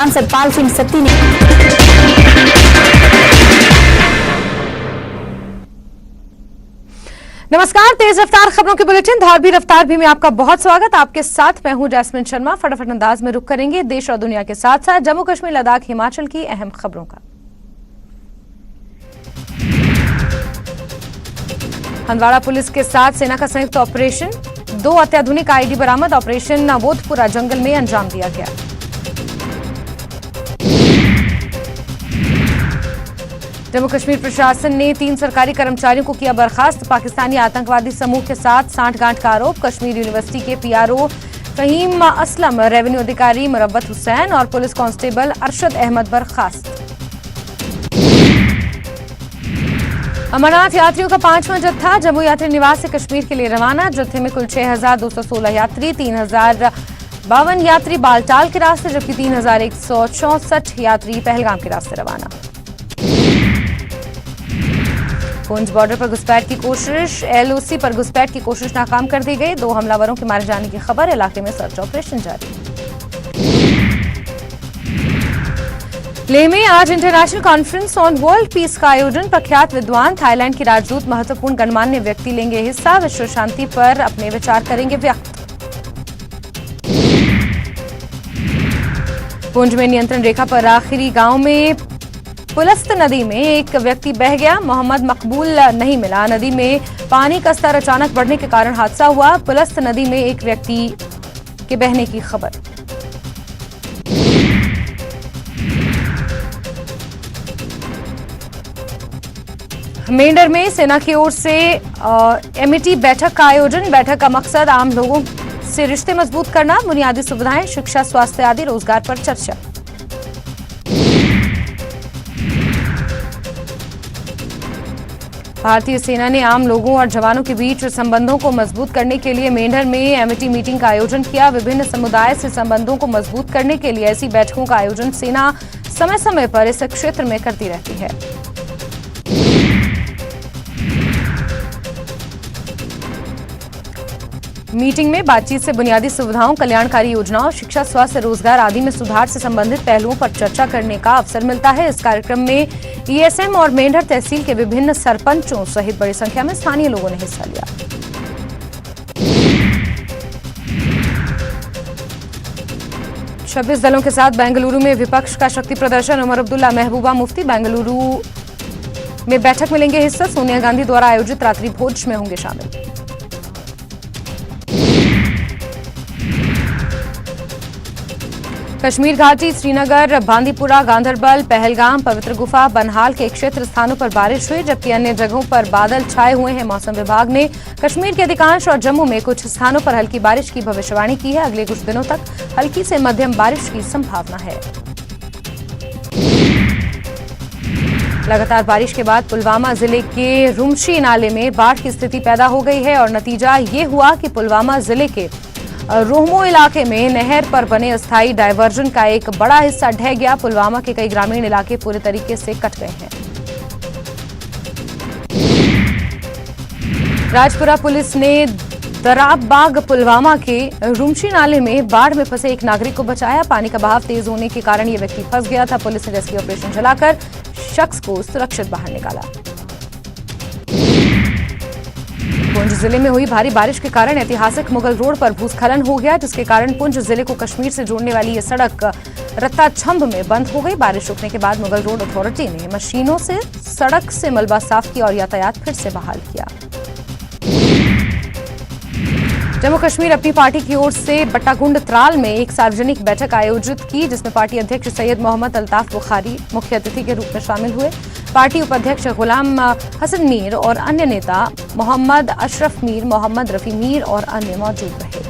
सतपाल सिंह सत्ती ने नमस्कार, तेज रफ्तार खबरों के बुलेटिन धार रफ्तार भी में आपका बहुत स्वागत। आपके साथ मैं हूं जैस्मिन शर्मा। फटाफट अंदाज में रुख करेंगे देश और दुनिया के साथ साथ जम्मू कश्मीर, लद्दाख, हिमाचल की अहम खबरों का। हंदवाड़ा पुलिस के साथ सेना का संयुक्त ऑपरेशन, 2 अत्याधुनिक आईडी बरामद। ऑपरेशन बोधपुरा जंगल में अंजाम दिया गया। जम्मू कश्मीर प्रशासन ने 3 सरकारी कर्मचारियों को किया बर्खास्त। पाकिस्तानी आतंकवादी समूह के साथ सांठगांठ का आरोप। कश्मीर यूनिवर्सिटी के पीआरओ फहीम असलम, रेवेन्यू अधिकारी मुरब्बत हुसैन और पुलिस कांस्टेबल अरशद अहमद बर्खास्त। अमरनाथ यात्रियों का 5वां जत्था जम्मू यात्री निवास से कश्मीर के लिए रवाना। जत्थे में कुल 6,216 यात्री, 3,052 यात्री बालटाल के रास्ते, जबकि 3,164 यात्री पहलगाम के रास्ते रवाना। पुंछ बॉर्डर पर घुसपैठ की कोशिश, एलओसी पर घुसपैठ की कोशिश नाकाम कर दी गई। 2 हमलावरों के मारे जाने की खबर। इलाके में सर्च ऑपरेशन जारी। लेह में आज international conference on world peace का आयोजन। प्रख्यात विद्वान, थाईलैंड के राजदूत, महत्वपूर्ण गणमान्य व्यक्ति लेंगे हिस्सा। विश्व शांति पर अपने विचार करेंगे व्यक्त। पुंछ में नियंत्रण रेखा पर आखिरी गांव में पुलस्त नदी में एक व्यक्ति बह गया। मोहम्मद मकबूल नहीं मिला। नदी में पानी का स्तर अचानक बढ़ने के कारण हादसा हुआ। पुलस्त नदी में एक व्यक्ति के बहने की खबर। मेंढर में सेना की ओर से एमईटी बैठक का आयोजन। बैठक का मकसद आम लोगों से रिश्ते मजबूत करना, बुनियादी सुविधाएं, शिक्षा, स्वास्थ्य आदि, रोजगार पर चर्चा। भारतीय सेना ने आम लोगों और जवानों के बीच संबंधों को मजबूत करने के लिए मेंढर में एमईटी मीटिंग का आयोजन किया। विभिन्न समुदाय से संबंधों को मजबूत करने के लिए ऐसी बैठकों का आयोजन सेना समय समय पर इस क्षेत्र में करती रहती है। मीटिंग में बातचीत से बुनियादी सुविधाओं, कल्याणकारी योजनाओं, शिक्षा, स्वास्थ्य, रोजगार आदि में सुधार से संबंधित पहलुओं पर चर्चा करने का अवसर मिलता है। इस कार्यक्रम में ईएसएम और मेंढर तहसील के विभिन्न सरपंचों सहित बड़ी संख्या में स्थानीय लोगों ने हिस्सा लिया। छब्बीस दलों के साथ बेंगलुरु में विपक्ष का शक्ति प्रदर्शन। उमर अब्दुल्ला, महबूबा मुफ्ती बेंगलुरु में बैठक में लेंगे हिस्सा। सोनिया गांधी द्वारा आयोजित रात्रि भोज में होंगे शामिल। कश्मीर घाटी, श्रीनगर, बांदीपुरा, गांधरबल, पहलगाम, पवित्र गुफा, बनहाल के क्षेत्र स्थानों पर बारिश हुई, जबकि अन्य जगहों पर बादल छाए हुए हैं। मौसम विभाग ने कश्मीर के अधिकांश और जम्मू में कुछ स्थानों पर हल्की बारिश की भविष्यवाणी की है। अगले कुछ दिनों तक हल्की से मध्यम बारिश की संभावना है। लगातार बारिश के बाद पुलवामा जिले के रुमशी नाले में बाढ़ की स्थिति पैदा हो गई है और नतीजा ये हुआ कि पुलवामा जिले के रोहमो इलाके में नहर पर बने अस्थायी डायवर्जन का एक बड़ा हिस्सा ढह गया। पुलवामा के कई ग्रामीण इलाके पूरे तरीके से कट गए हैं। राजपुरा पुलिस ने दराबबाग पुलवामा के रुमशी नाले में बाढ़ में फंसे एक नागरिक को बचाया। पानी का बहाव तेज होने के कारण यह व्यक्ति फंस गया था। पुलिस ने रेस्क्यू ऑपरेशन चलाकर शख्स को सुरक्षित बाहर निकाला। पुंछ जिले में हुई भारी बारिश के कारण ऐतिहासिक मुगल रोड पर भूस्खलन हो गया, जिसके कारण पुंछ जिले को कश्मीर से जोड़ने वाली ये सड़क रत्ताछंभ में बंद हो गई। बारिश रुकने के बाद मुगल रोड अथॉरिटी ने मशीनों से सड़क से मलबा साफ किया और यातायात फिर से बहाल किया। जम्मू कश्मीर अपनी पार्टी की ओर से बट्टागुंड त्राल में एक सार्वजनिक बैठक आयोजित की, जिसमें पार्टी अध्यक्ष सैयद मोहम्मद अल्ताफ बुखारी मुख्य अतिथि के रूप में शामिल हुए। पार्टी उपाध्यक्ष गुलाम हसन मीर और अन्य नेता मोहम्मद अशरफ मीर, मोहम्मद रफी मीर और अन्य मौजूद रहे।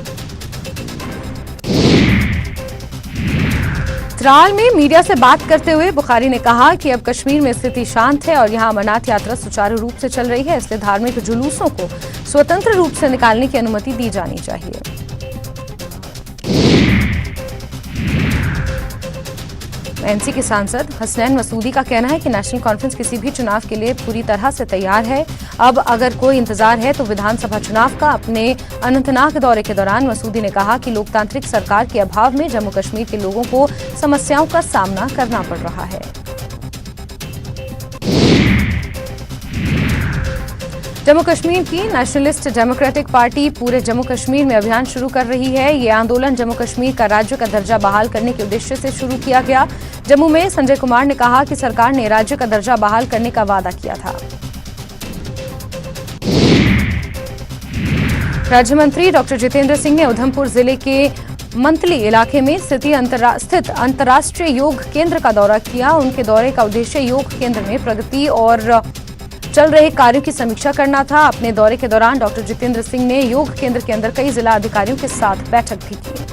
त्राल में मीडिया से बात करते हुए बुखारी ने कहा कि अब कश्मीर में स्थिति शांत है और यहां अमरनाथ यात्रा सुचारू रूप से चल रही है, इसलिए धार्मिक जुलूसों को स्वतंत्र रूप से निकालने की अनुमति दी जानी चाहिए। एनसी के सांसद हसनैन मसूदी का कहना है कि नेशनल कॉन्फ्रेंस किसी भी चुनाव के लिए पूरी तरह से तैयार है। अब अगर कोई इंतजार है तो विधानसभा चुनाव का। अपने अनंतनाग दौरे के दौरान मसूदी ने कहा कि लोकतांत्रिक सरकार के अभाव में जम्मू कश्मीर के लोगों को समस्याओं का सामना करना पड़ रहा है। जम्मू कश्मीर की नेशनलिस्ट डेमोक्रेटिक पार्टी पूरे जम्मू कश्मीर में अभियान शुरू कर रही है। ये आंदोलन जम्मू कश्मीर का राज्य का दर्जा बहाल करने के उद्देश्य से शुरू किया गया। जम्मू में संजय कुमार ने कहा कि सरकार ने राज्य का दर्जा बहाल करने का वादा किया था। राज्य मंत्री डॉक्टर जितेंद्र सिंह ने उधमपुर जिले के मंथली इलाके में स्थित अंतर्राष्ट्रीय योग केंद्र का दौरा किया। उनके दौरे का उद्देश्य योग केंद्र में प्रगति और चल रहे कार्यों की समीक्षा करना था। अपने दौरे के दौरान डॉक्टर जितेंद्र सिंह ने योग केंद्र के अंदर कई जिला अधिकारियों के साथ बैठक भी की।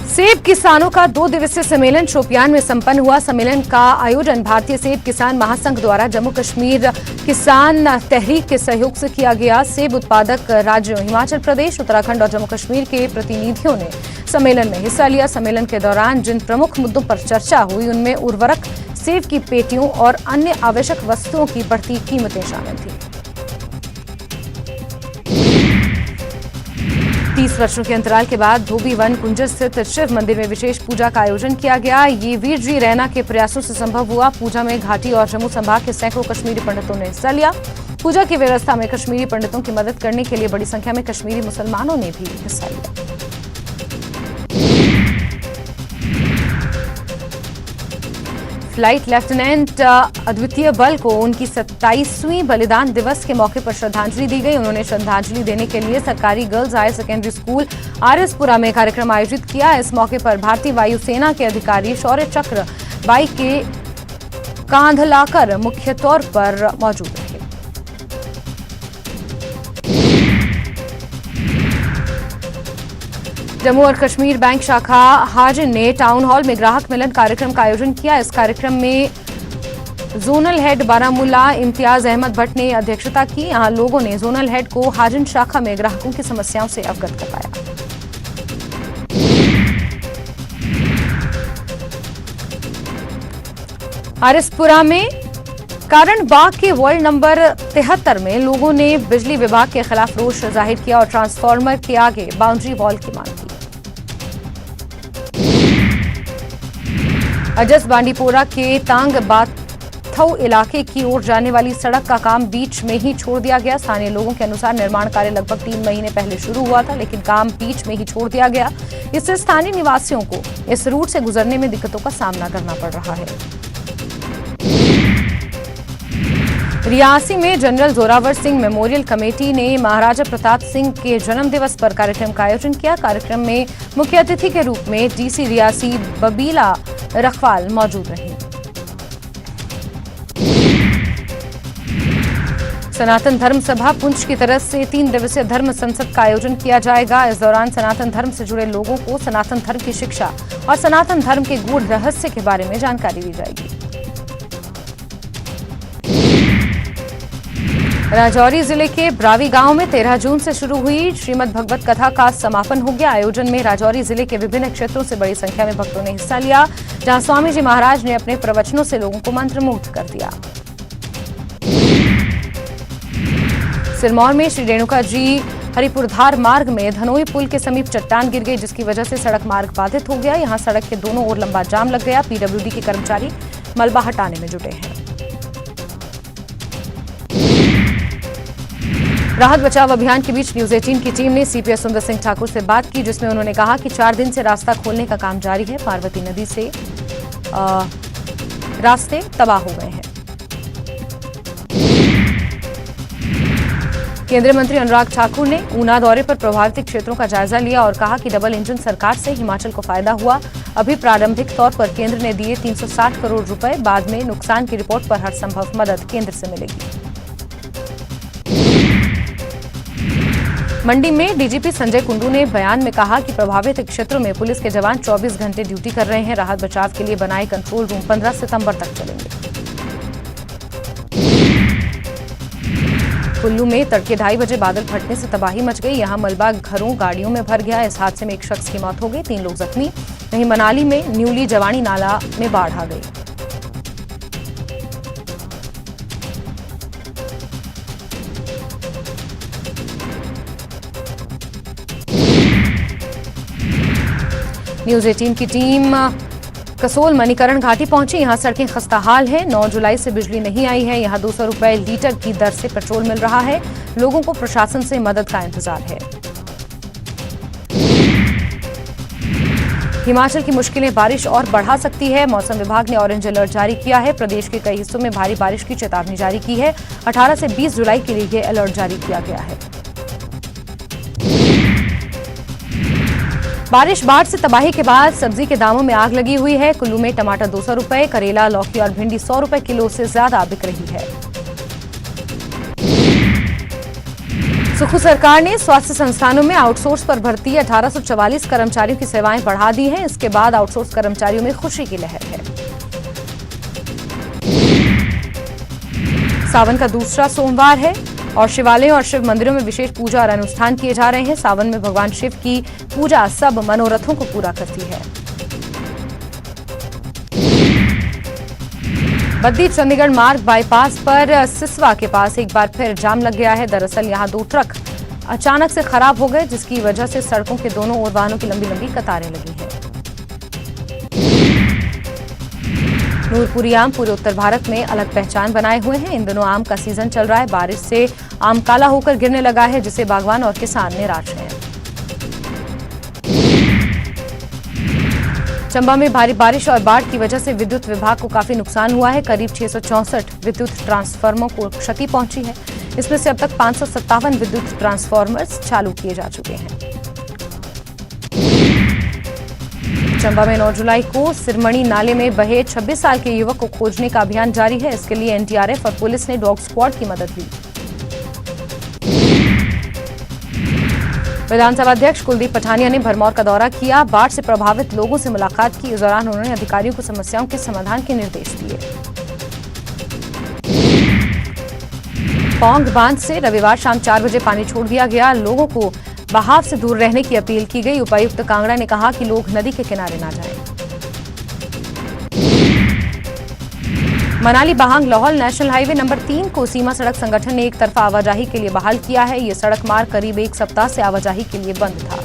सेब किसानों का 2 दिवसीय सम्मेलन शोपियान में संपन्न हुआ। सम्मेलन का आयोजन भारतीय सेब किसान महासंघ द्वारा जम्मू कश्मीर किसान तहरीक के सहयोग से किया गया। सेब उत्पादक राज्यों हिमाचल प्रदेश, उत्तराखंड और जम्मू कश्मीर के प्रतिनिधियों ने सम्मेलन में हिस्सा लिया। सम्मेलन के दौरान जिन प्रमुख मुद्दों पर चर्चा हुई उनमें उर्वरक, सेब की पेटियों और अन्य आवश्यक वस्तुओं की बढ़ती कीमतें शामिल थी। 30 वर्षों के अंतराल के बाद धोबी वन कुंजर स्थित शिव मंदिर में विशेष पूजा का आयोजन किया गया। ये वीर जी रैना के प्रयासों से संभव हुआ। पूजा में घाटी और जम्मू संभाग के सैकड़ों कश्मीरी पंडितों ने हिस्सा लिया। पूजा की व्यवस्था में कश्मीरी पंडितों की मदद करने के लिए बड़ी संख्या में कश्मीरी मुसलमानों ने भी हिस्सा लिया। फ्लाइट लेफ्टिनेंट अद्वितीय बल को उनकी 27वीं बलिदान दिवस के मौके पर श्रद्धांजलि दी गई। उन्होंने श्रद्धांजलि देने के लिए सरकारी girls higher secondary school R S Pura में कार्यक्रम आयोजित किया। इस मौके पर भारतीय वायुसेना के अधिकारी शौर्य चक्र बाइक के कांध लाकर मुख्य तौर पर मौजूद रहे। जम्मू और कश्मीर बैंक शाखा हाजिन ने टाउन हॉल में ग्राहक मिलन कार्यक्रम का आयोजन किया। इस कार्यक्रम में जोनल हेड बारामूला इम्तियाज अहमद भट्ट ने अध्यक्षता की। यहां लोगों ने जोनल हेड को हाजिन शाखा में ग्राहकों की समस्याओं से अवगत करवाया। आरएसपुरा में कारण बाग के वार्ड नंबर 73 में लोगों ने बिजली विभाग के खिलाफ रोष जाहिर किया और ट्रांसफार्मर के आगे बाउंड्री वॉल की मांग की। अजस बांडीपोरा के तांग बाथौ इलाके की ओर जाने वाली सड़क का काम बीच में ही छोड़ दिया गया। स्थानीय लोगों के अनुसार निर्माण कार्य लगभग 3 महीने पहले शुरू हुआ था, लेकिन काम बीच में ही छोड़ दिया गया। इससे स्थानीय निवासियों को इस रूट से गुजरने में दिक्कतों का सामना करना पड़ रहा है। रियासी में general Zorawar Singh memorial committee ने महाराजा प्रताप सिंह के जन्म दिवस पर कार्यक्रम का आयोजन किया। कार्यक्रम में मुख्य अतिथि के रूप में डीसी रियासी बबीला रखवाल मौजूद रही। सनातन धर्म सभा पुंछ की तरफ से 3 दिवसीय धर्म संसद का आयोजन किया जाएगा। इस दौरान सनातन धर्म से जुड़े लोगों को सनातन धर्म की शिक्षा और सनातन धर्म के गूढ़ रहस्य के बारे में जानकारी दी जाएगी। राजौरी जिले के ब्रावी गांव में 13 जून से शुरू हुई श्रीमद् भगवत कथा का समापन हो गया। आयोजन में राजौरी जिले के विभिन्न क्षेत्रों से बड़ी संख्या में भक्तों ने हिस्सा लिया, जहां स्वामी जी महाराज ने अपने प्रवचनों से लोगों को मंत्रमुग्ध कर दिया। सिरमौर में श्री रेणुका जी हरिपुरधार मार्ग में धनोई पुल के समीप चट्टान गिर गई, जिसकी वजह से सड़क मार्ग बाधित हो गया। यहां सड़क के दोनों ओर लंबा जाम लग गया। पीडब्ल्यूडी के कर्मचारी मलबा हटाने में जुटे हैं। राहत बचाव अभियान के बीच न्यूज 18 की टीम ने सीपीएस सुंदर सिंह ठाकुर से बात की, जिसमें उन्होंने कहा कि 4 दिन से रास्ता खोलने का काम जारी है। पार्वती नदी से रास्ते तबाह हो गए हैं। केंद्रीय मंत्री अनुराग ठाकुर ने ऊना दौरे पर प्रभावित क्षेत्रों का जायजा लिया और कहा कि डबल इंजन सरकार से हिमाचल को फायदा हुआ। अभी प्रारंभिक तौर पर केंद्र ने दिए 360 करोड़ रुपए, बाद में नुकसान की रिपोर्ट पर हर संभव मदद केंद्र से मिलेगी। मंडी में डीजीपी संजय कुंडू ने बयान में कहा कि प्रभावित क्षेत्रों में पुलिस के जवान 24 घंटे ड्यूटी कर रहे हैं। राहत बचाव के लिए बनाए कंट्रोल रूम 15 सितंबर तक चलेंगे। कुल्लू में तड़के 2:30 बजे बादल फटने से तबाही मच गई। यहां मलबा घरों गाड़ियों में भर गया। इस हादसे में एक शख्स की मौत हो गई, 3 लोग जख्मी। वहीं मनाली में न्यूली जवानी नाला में बाढ़ आ गई। न्यूज 18 की टीम कसोल मणिकरण घाटी पहुंची। यहां सड़कें खस्ताहाल हैं। 9 जुलाई से बिजली नहीं आई है। यहां 200 रुपए लीटर की दर से पेट्रोल मिल रहा है। लोगों को प्रशासन से मदद का इंतजार है। हिमाचल की मुश्किलें बारिश और बढ़ा सकती है। मौसम विभाग ने ऑरेंज अलर्ट जारी किया है। प्रदेश के कई हिस्सों में भारी बारिश की चेतावनी जारी की है। 18 से 20 जुलाई के लिए यह अलर्ट जारी किया गया है। बारिश बाढ़ से तबाही के बाद सब्जी के दामों में आग लगी हुई है। कुल्लू में टमाटर 200 रुपए, करेला, लौकी और भिंडी 100 रुपए किलो से ज्यादा बिक रही है। सुखू सरकार ने स्वास्थ्य संस्थानों में आउटसोर्स पर भर्ती 1844 कर्मचारियों की सेवाएं बढ़ा दी हैं। इसके बाद आउटसोर्स कर्मचारियों में खुशी की लहर है। सावन का दूसरा सोमवार है और शिवालयों और शिव मंदिरों में विशेष पूजा और अनुष्ठान किए जा रहे हैं। सावन में भगवान शिव की पूजा सब मनोरथों को पूरा करती है। बद्दी चंडीगढ़ मार्ग बाईपास पर सिसवा के पास एक बार फिर जाम लग गया है। दरअसल यहां 2 ट्रक अचानक से खराब हो गए, जिसकी वजह से सड़कों के दोनों ओर वाहनों की लंबी लंबी कतारें लगी हैं। नूरपुरी आम पूरे उत्तर भारत में अलग पहचान बनाए हुए हैं। इन दिनों आम का सीजन चल रहा है। बारिश से आम काला होकर गिरने लगा है, जिससे बागवान और किसान निराश हैं। चंबा में भारी बारिश और बाढ़ की वजह से विद्युत विभाग को काफी नुकसान हुआ है। करीब 664 विद्युत ट्रांसफार्मरों को क्षति पहुंची है। इसमें से अब तक 557 विद्युत ट्रांसफार्मर्स चालू किए जा चुके हैं। चंबा में 9 जुलाई को सिरमणी नाले में बहे 26 साल के युवक को खोजने का अभियान जारी है। इसके लिए एनडीआरएफ और पुलिस ने डॉग स्क्वाड की मदद ली। विधानसभा अध्यक्ष कुलदीप पठानिया ने भरमौर का दौरा किया। बाढ़ से प्रभावित लोगों से मुलाकात की। इस दौरान उन्होंने अधिकारियों को समस्याओं के समाधान के निर्देश दिए। पौंग बांध से रविवार शाम 4 बजे पानी छोड़ दिया गया। लोगों को बहाव से दूर रहने की अपील की गई। उपायुक्त कांगड़ा ने कहा कि लोग नदी के किनारे ना जाएं। Manali Bahang Lahaul national highway number 3 को सीमा सड़क संगठन ने एक तरफा आवाजाही के लिए बहाल किया है। ये सड़क मार्ग करीब 1 सप्ताह से आवाजाही के लिए बंद था।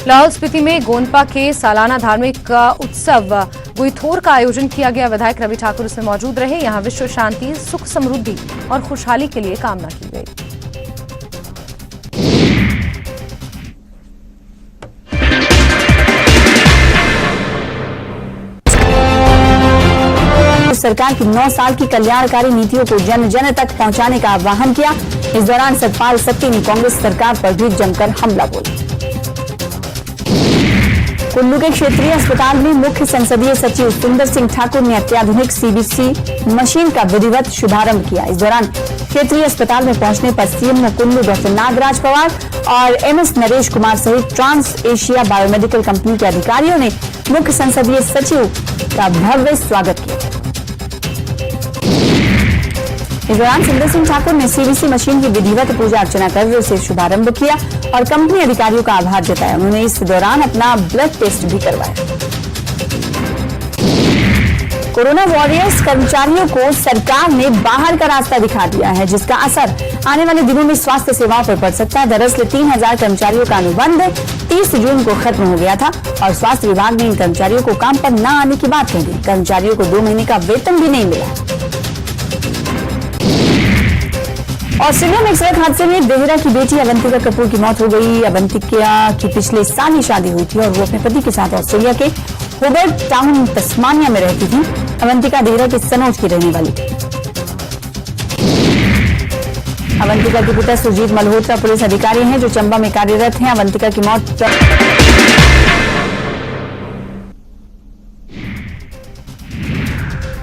लाहौल स्पीति में गोंदपा के सालाना धार्मिक उत्सव गुईथोर का आयोजन किया गया। विधायक रवि ठाकुर इसमें मौजूद रहे। यहां विश्व शांति, सुख समृद्धि और खुशहाली के लिए कामना की गई। सरकार की 9 साल की कल्याणकारी नीतियों को जन जन तक पहुंचाने का आह्वान किया। इस दौरान सतपाल सत्ती ने कांग्रेस सरकार पर भी जमकर हमला बोला। कुल्लू के क्षेत्रीय अस्पताल में मुख्य संसदीय सचिव सुंदर सिंह ठाकुर ने अत्याधुनिक सीबीसी मशीन का विधिवत शुभारंभ किया। इस दौरान क्षेत्रीय अस्पताल में पहुंचने पर सीएम कुल्लू डॉक्टर नागराज पवार और एमएस नरेश कुमार सहित ट्रांस एशिया बायोमेडिकल कंपनी के अधिकारियों ने मुख्य संसदीय सचिव का भव्य स्वागत किया। इस दौरान सुंदर सिंह ठाकुर ने सीबीसी मशीन की विधिवत पूजा अर्चना कर उसे शुभारंभ किया और कंपनी अधिकारियों का आभार जताया। उन्होंने इस दौरान अपना ब्लड टेस्ट भी करवाया। कोरोना वॉरियर्स कर्मचारियों को सरकार ने बाहर का रास्ता दिखा दिया है, जिसका असर आने वाले दिनों में स्वास्थ्य सेवाओं पर पड़ सकता है। दरअसल 3000 कर्मचारियों का अनुबंध 30 जून को खत्म हो गया था और स्वास्थ्य विभाग ने इन कर्मचारियों को काम पर न आने की बात कह दी। कर्मचारियों को 2 महीने का वेतन भी नहीं मिला। ऑस्ट्रेलिया में एक सड़क हादसे में देहरा की बेटी अवंतिका कपूर की मौत हो गई। अवंतिका की पिछले साल ही शादी हुई थी और वो अपने पति के साथ ऑस्ट्रेलिया के होबर्ट टाउन तस्मानिया में रहती थी। अवंतिका देहरा के सनौज की रहने वाली थी। अवंतिका के पिता सुरजीत मल्होत्रा पुलिस अधिकारी हैं जो चंबा में कार्यरत हैं। अवंतिका की मौत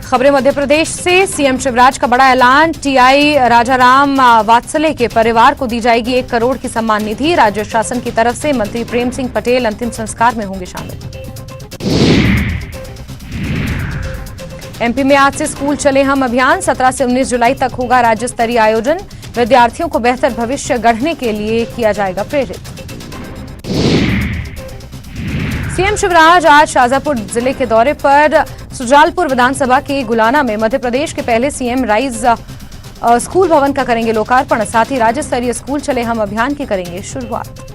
खबरें मध्य प्रदेश से। सीएम शिवराज का बड़ा ऐलान। टीआई राजाराम वात्सले के परिवार को दी जाएगी 1 करोड़ की सम्मान निधि। राज्य शासन की तरफ से मंत्री प्रेम सिंह पटेल अंतिम संस्कार में होंगे शामिल। एमपी में आज से स्कूल चले हम अभियान 17 से 19 जुलाई तक होगा राज्य स्तरीय आयोजन। विद्यार्थियों को बेहतर भविष्य गढ़ने के लिए किया जाएगा प्रेरित। सीएम शिवराज आज शाजापुर जिले के दौरे पर सुजालपुर विधानसभा के गुलाना में मध्य प्रदेश के पहले सीएम राइज स्कूल भवन का करेंगे लोकार्पण। साथ ही राज्य स्तरीय स्कूल चले हम अभियान की करेंगे शुरुआत।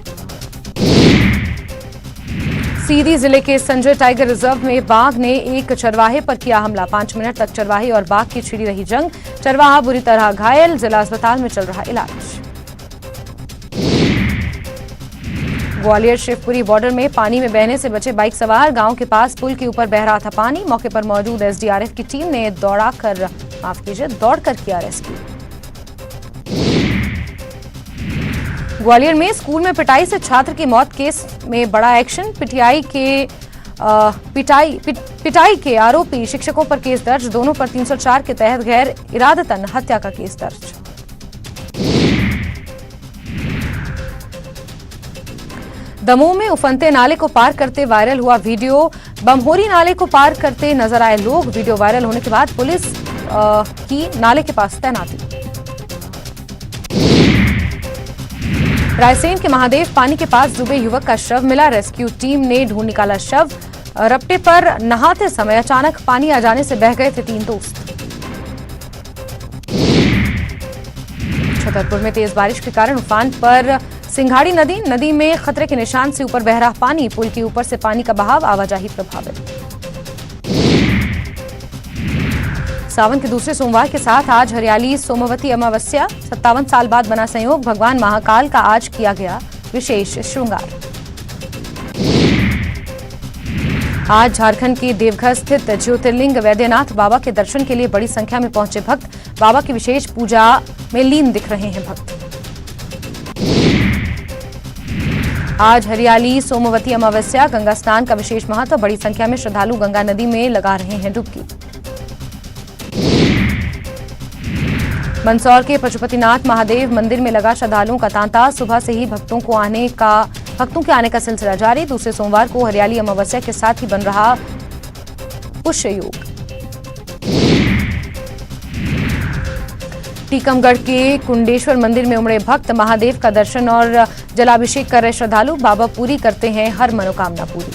सीधी जिले के संजय टाइगर रिजर्व में बाघ ने एक चरवाहे पर किया हमला। 5 मिनट तक चरवाहे और बाघ की छिड़ी रही जंग। चरवाहा बुरी तरह घायल, जिला अस्पताल में चल रहा इलाज। ग्वालियर शिवपुरी बॉर्डर में पानी में बहने से बचे बाइक सवार। गांव के पास पुल के ऊपर बह रहा था पानी। मौके पर मौजूद एसडीआरएफ की टीम ने दौड़कर किया रेस्क्यू। ग्वालियर में स्कूल में पिटाई से छात्र की मौत केस में बड़ा एक्शन। पिटाई के आरोपी शिक्षकों पर केस दर्ज। दोनों पर 304 के तहत गैर इरादतन हत्या का केस दर्ज। दमोह में उफनते नाले को पार करते वायरल हुआ वीडियो। बमहोरी नाले को पार करते नजर आए लोग। वीडियो वायरल होने के बाद पुलिस की नाले के पास तैनाती। रायसेन के महादेव पानी के पास डूबे युवक का शव मिला। रेस्क्यू टीम ने ढूंढ निकाला शव। रपटे पर नहाते समय अचानक पानी आ जाने से बह गए थे 3 दोस्त। छतरपुर में तेज बारिश के कारण उफान पर सिंघाड़ी नदी में खतरे के निशान से ऊपर बह रहा पानी। पुल के ऊपर से पानी का बहाव, आवाजाही प्रभावित। सावन के दूसरे सोमवार के साथ आज हरियाली सोमवती अमावस्या। 57 साल बाद बना संयोग। भगवान महाकाल का आज किया गया विशेष श्रृंगार। आज झारखंड के देवघर स्थित ज्योतिर्लिंग वैद्यनाथ बाबा के दर्शन के लिए बड़ी संख्या में पहुंचे भक्त। बाबा की विशेष पूजा में लीन दिख रहे हैं भक्त। आज हरियाली सोमवती अमावस्या। गंगा स्नान का विशेष महत्व। बड़ी संख्या में श्रद्धालु गंगा नदी में लगा रहे हैं डुबकी। मंदसौर के पशुपतिनाथ महादेव मंदिर में लगा श्रद्धालुओं का तांता। सुबह से ही भक्तों के आने का सिलसिला जारी। दूसरे सोमवार को हरियाली अमावस्या के साथ ही बन रहा पुष्य योग। टीकमगढ़ के कुंडेश्वर मंदिर में उमड़े भक्त। महादेव का दर्शन और जलाभिषेक कर रहे श्रद्धालु। बाबा पूरी करते हैं हर मनोकामना पूरी।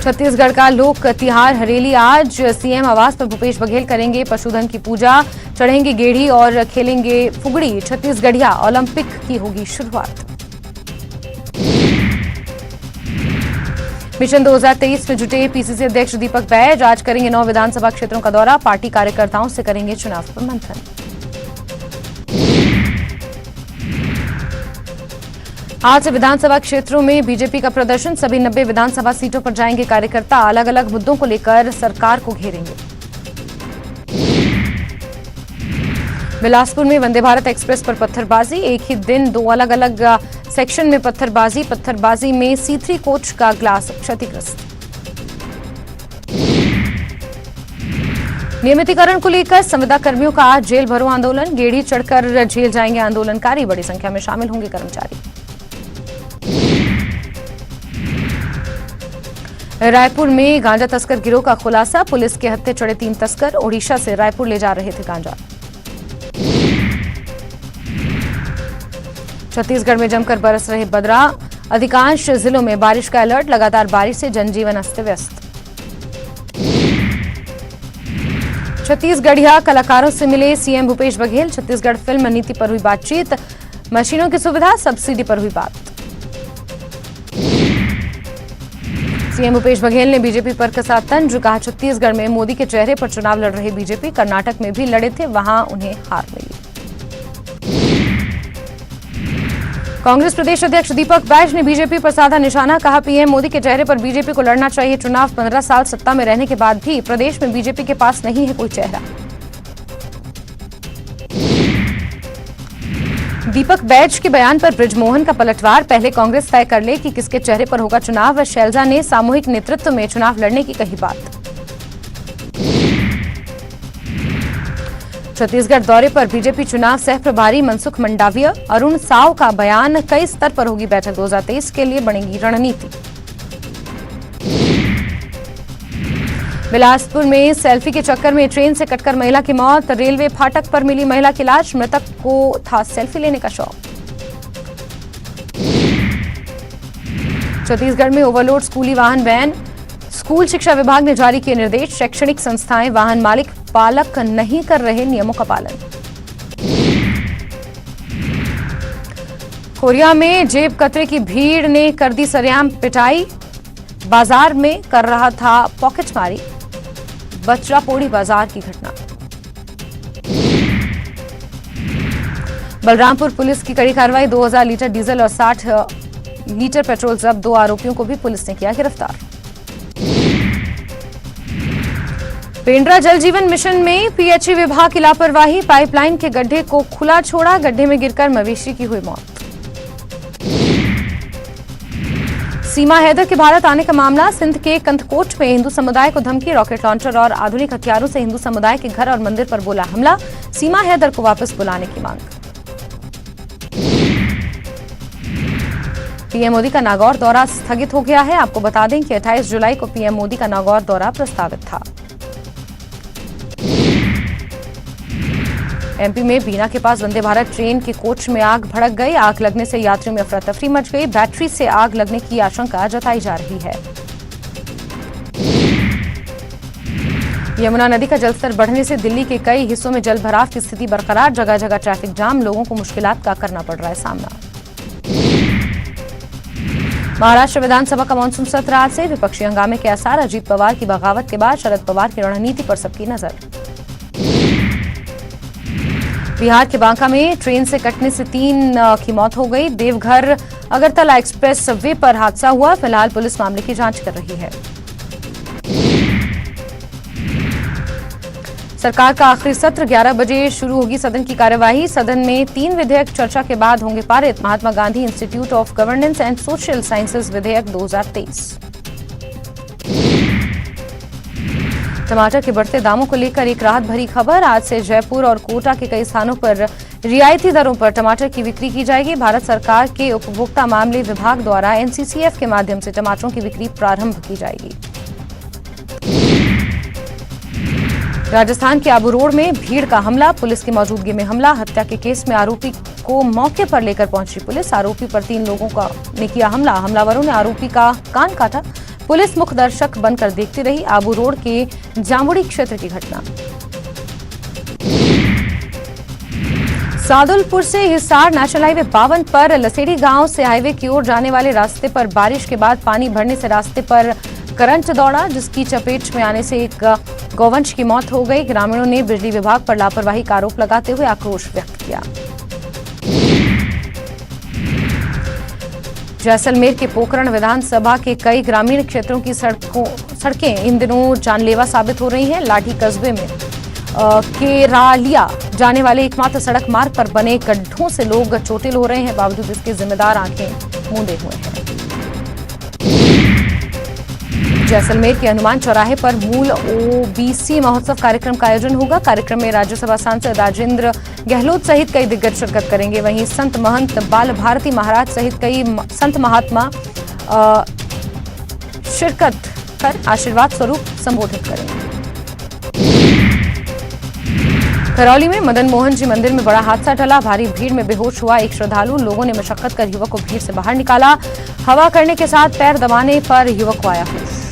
छत्तीसगढ़ का लोक तिहार हरेली। आज सीएम आवास पर भूपेश बघेल करेंगे पशुधन की पूजा। चढ़ेंगे गेढ़ी और खेलेंगे फुगड़ी। छत्तीसगढ़िया ओलंपिक की होगी शुरुआत। मिशन 2023 में जुटे पीसीसी अध्यक्ष दीपक बैज आज करेंगे 9 विधानसभा क्षेत्रों का दौरा। पार्टी कार्यकर्ताओं से करेंगे चुनाव पर मंथन। आज से विधानसभा क्षेत्रों में बीजेपी का प्रदर्शन। सभी 90 विधानसभा सीटों पर जाएंगे कार्यकर्ता। अलग अलग मुद्दों को लेकर सरकार को घेरेंगे। बिलासपुर में वंदे भारत एक्सप्रेस पर पत्थरबाजी। एक ही दिन 2 अलग अलग सेक्शन में पत्थरबाजी में C3 कोच का ग्लास क्षतिग्रस्त। नियमितीकरण को लेकर संविदा कर्मियों का आज जेल भरो आंदोलन। गेड़ी चढ़कर जेल जाएंगे आंदोलनकारी। बड़ी संख्या में शामिल होंगे कर्मचारी। रायपुर में गांजा तस्कर गिरोह का खुलासा। पुलिस के हत्थे चढ़े 3 तस्कर ओडिशा से रायपुर ले जा रहे थे गांजा। छत्तीसगढ़ में जमकर बरस रहे बदरा। अधिकांश जिलों में बारिश का अलर्ट। लगातार बारिश से जनजीवन अस्त व्यस्त। छत्तीसगढ़िया कलाकारों से मिले सीएम भूपेश बघेल। छत्तीसगढ़ फिल्म नीति पर हुई बातचीत। मशीनों की सुविधा, सब्सिडी पर हुई बात। सीएम भूपेश बघेल ने बीजेपी पर कसा तंज। कहा छत्तीसगढ़ में मोदी के चेहरे पर चुनाव लड़ रहे बीजेपी। कर्नाटक में भी लड़े थे, वहां उन्हें हार मिली। कांग्रेस प्रदेश अध्यक्ष दीपक बैज ने बीजेपी पर साधा निशाना। कहा पीएम मोदी के चेहरे पर बीजेपी को लड़ना चाहिए चुनाव। 15 साल सत्ता में रहने के बाद भी प्रदेश में बीजेपी के पास नहीं है कोई चेहरा। दीपक बैज के बयान पर बृजमोहन का पलटवार। पहले कांग्रेस तय कर ले कि किसके चेहरे पर होगा चुनाव। शैलजा ने सामूहिक नेतृत्व में चुनाव लड़ने की कही बात। छत्तीसगढ़ दौरे पर बीजेपी चुनाव सह प्रभारी मनसुख मंडाविया। अरुण साव का बयान। कई स्तर पर होगी बैठक। 2023 के लिए बनेगी रणनीति। बिलासपुर में सेल्फी के चक्कर में ट्रेन से कटकर महिला की मौत। रेलवे फाटक पर मिली महिला की लाश। मृतक को था सेल्फी लेने का शौक। छत्तीसगढ़ में ओवरलोड स्कूली वाहन बैन। स्कूल शिक्षा विभाग ने जारी किए निर्देश। शैक्षणिक संस्थाएं वाहन मालिक पालक नहीं कर रहे नियमों का पालन। कोरिया में जेब कतरे की भीड़ ने कर दी सरेआम पिटाई। बाजार में कर रहा था पॉकेटमारी। बचरापोड़ी बाजार की घटना। बलरामपुर पुलिस की कड़ी कार्रवाई। 2000 लीटर डीजल और 60 लीटर पेट्रोल जब्त। 2 आरोपियों को भी पुलिस ने किया गिरफ्तार। पेंड्रा जल जीवन मिशन में पीएचई विभाग की लापरवाही। पाइपलाइन के गड्ढे को खुला छोड़ा। गड्ढे में गिरकर मवेशी की हुई मौत। सीमा हैदर के भारत आने का मामला। सिंध के कंथकोट में हिंदू समुदाय को धमकी। रॉकेट लॉन्चर और आधुनिक हथियारों से हिंदू समुदाय के घर और मंदिर पर बोला हमला। सीमा हैदर को वापस बुलाने की मांग। पीएम मोदी का नागौर दौरा स्थगित हो गया है। आपको बता दें कि 28 जुलाई को पीएम मोदी का नागौर दौरा प्रस्तावित था। एमपी में बीना के पास वंदे भारत ट्रेन के कोच में आग भड़क गई। आग लगने से यात्रियों में अफरा तफरी मच गई। बैटरी से आग लगने की आशंका जताई जा रही है। यमुना नदी का जलस्तर बढ़ने से दिल्ली के कई हिस्सों में जल भराव की स्थिति बरकरार। जगह जगह ट्रैफिक जाम। लोगों को मुश्किलात का करना पड़ रहा है सामना। महाराष्ट्र विधानसभा का मानसून सत्र आज से। विपक्षी हंगामे के आसार। अजीत पवार की बगावत के बाद शरद पवार की रणनीति पर सबकी नजर। बिहार के बांका में ट्रेन से कटने से 3 की मौत हो गई। देवघर अगरतला एक्सप्रेस वे पर हादसा हुआ। फिलहाल पुलिस मामले की जांच कर रही है। सरकार का आखिरी सत्र 11 बजे शुरू होगी सदन की कार्यवाही। सदन में 3 विधेयक चर्चा के बाद होंगे पारित। Mahatma Gandhi institute of governance and social sciences विधेयक 2023। टमाटर के बढ़ते दामों को लेकर एक राहत भरी खबर। आज से जयपुर और कोटा के कई स्थानों पर रियायती दरों पर टमाटर की बिक्री की जाएगी। भारत सरकार के उपभोक्ता मामले विभाग द्वारा एनसीसीएफ के माध्यम से टमाटरों की बिक्री प्रारंभ की जाएगी। राजस्थान के आबू रोड में भीड़ का हमला। पुलिस की मौजूदगी में हमला। हत्या के केस में आरोपी को मौके पर लेकर पहुंची पुलिस। आरोपी पर 3 लोगों ने किया हमला। हमलावरों ने आरोपी का कान काटा। पुलिस मुख्य दर्शक बनकर देखती रही। आबू रोड के जामुड़ी क्षेत्र की घटना। सादुलपुर से हिसार नेशनल हाईवे 52 पर लसेड़ी गांव से हाईवे की ओर जाने वाले रास्ते पर बारिश के बाद पानी भरने से रास्ते पर करंट दौड़ा, जिसकी चपेट में आने से एक गौवंश की मौत हो गई। ग्रामीणों ने बिजली विभाग पर लापरवाही का आरोप लगाते हुए आक्रोश व्यक्त किया। जैसलमेर के पोखरण विधानसभा के कई ग्रामीण क्षेत्रों की सड़कें इन दिनों जानलेवा साबित हो रही हैं। लाठी कस्बे में केरालिया जाने वाले एकमात्र सड़क मार्ग पर बने गड्ढों से लोग चोटिल हो रहे हैं। बावजूद इसके जिम्मेदार आंखें मूंदे हुए हैं। जैसलमेर के हनुमान चौराहे पर मूल ओबीसी महोत्सव कार्यक्रम का आयोजन होगा। कार्यक्रम में राज्यसभा सांसद राजेंद्र गहलोत सहित कई दिग्गज शिरकत करेंगे। वहीं संत महंत बाल भारती महाराज सहित कई संत महात्मा शिरकत कर आशीर्वाद स्वरूप संबोधित करेंगे। करौली में मदन मोहन जी मंदिर में बड़ा हादसा टला। भारी भीड़ में बेहोश हुआ एक श्रद्धालु। लोगों ने मशक्कत कर युवक को भीड़ से बाहर निकाला। हवा करने के साथ पैर दबाने पर युवक को आया होश।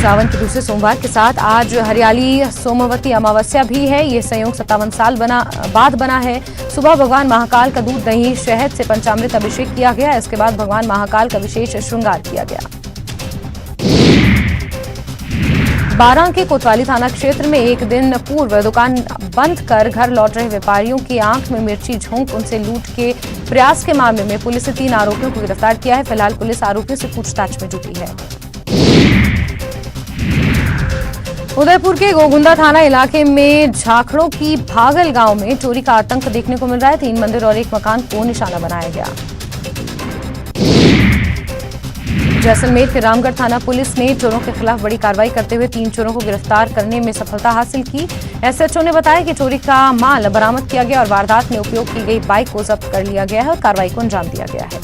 सावन के दूसरे सोमवार के साथ आज हरियाली सोमवती अमावस्या भी है। ये संयोग 57 साल बाद बना है। सुबह भगवान महाकाल का दूध दही शहद से पंचामृत अभिषेक किया गया। इसके बाद भगवान महाकाल का विशेष श्रृंगार किया गया। बारां के कोतवाली थाना क्षेत्र में एक दिन पूर्व दुकान बंद कर घर लौट रहे व्यापारियों की आंख में मिर्ची झोंक उनसे लूट के प्रयास के मामले में पुलिस ने 3 आरोपियों को गिरफ्तार किया है। फिलहाल पुलिस आरोपियों से पूछताछ में जुटी है। उदयपुर के गोगुंदा थाना इलाके में झाखड़ों की भागल गांव में चोरी का आतंक देखने को मिल रहा है। 3 मंदिर और एक मकान को निशाना बनाया गया। जैसलमेर के रामगढ़ थाना पुलिस ने चोरों के खिलाफ बड़ी कार्रवाई करते हुए 3 चोरों को गिरफ्तार करने में सफलता हासिल की। एसएचओ ने बताया कि चोरी का माल बरामद किया गया और वारदात में उपयोग की गई बाइक को जब्त कर लिया गया है और कार्रवाई को अंजाम दिया गया है।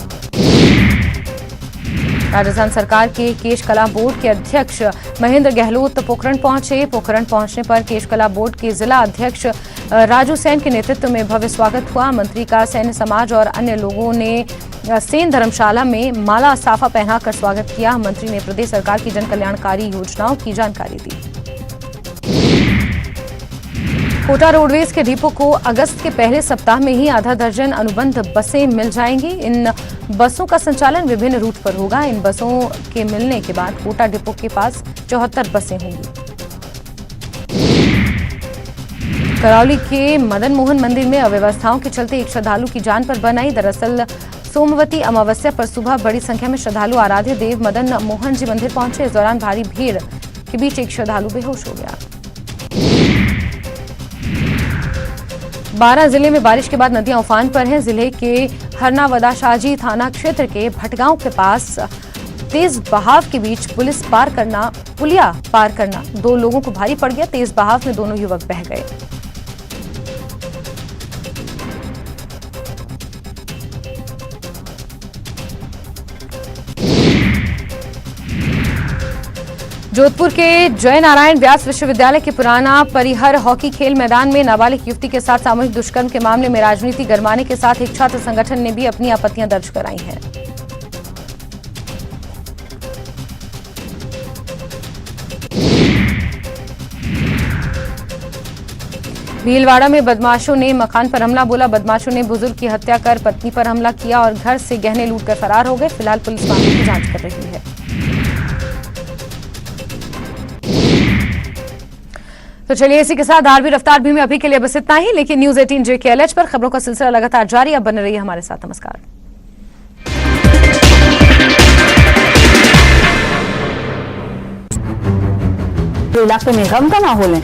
राजस्थान सरकार के केश कला बोर्ड के अध्यक्ष महेंद्र गहलोत पोखरण पहुंचे। पोखरण पहुंचने पर केश कला बोर्ड के जिला अध्यक्ष राजू सेन के नेतृत्व में भव्य स्वागत हुआ। मंत्री का सैन्य समाज और अन्य लोगों ने सेन धर्मशाला में माला साफा पहनाकर स्वागत किया। मंत्री ने प्रदेश सरकार की जन कल्याणकारी योजनाओं की जानकारी दी। कोटा रोडवेज के डिपो को अगस्त के पहले सप्ताह में ही आधा दर्जन अनुबंध बसें मिल जाएंगी। इन बसों का संचालन विभिन्न रूट पर होगा। इन बसों के मिलने के बाद कोटा डिपो के पास 74 बसें होंगी। करौली के मदन मोहन मंदिर में अव्यवस्थाओं के चलते एक श्रद्धालु की जान पर बन आई। दरअसल सोमवती अमावस्या पर सुबह बड़ी संख्या में श्रद्धालु आराध्य देव मदन मोहन जी मंदिर पहुंचे। इस दौरान भारी भीड़ के बीच एक श्रद्धालु बेहोश हो गया। 12 जिले में बारिश के बाद नदियां उफान पर हैं। जिले के हरनावदाशाजी थाना क्षेत्र के भटगांव के पास तेज बहाव के बीच पुलिया पार करना 2 लोगों को भारी पड़ गया। तेज बहाव में दोनों युवक बह गए। जोधपुर के जय नारायण व्यास विश्वविद्यालय के पुराना परिहर हॉकी खेल मैदान में नाबालिग युवती के साथ सामूहिक दुष्कर्म के मामले में राजनीति गरमाने के साथ एक छात्र संगठन ने भी अपनी आपत्तियां दर्ज कराई हैं। भीलवाड़ा में बदमाशों ने मकान पर हमला बोला। बदमाशों ने बुजुर्ग की हत्या कर पत्नी पर हमला किया और घर से गहने लूटकर फरार हो गए। फिलहाल पुलिस मामले की जांच कर रही है। तो चलिए इसी के साथ आरबी रफ्तार भी में अभी के लिए बस इतना ही, लेकिन न्यूज 18 JKLH पर खबरों का सिलसिला लगातार जारी। अब बने रहिए हमारे साथ। नमस्कार। इलाके में गम का माहौल है।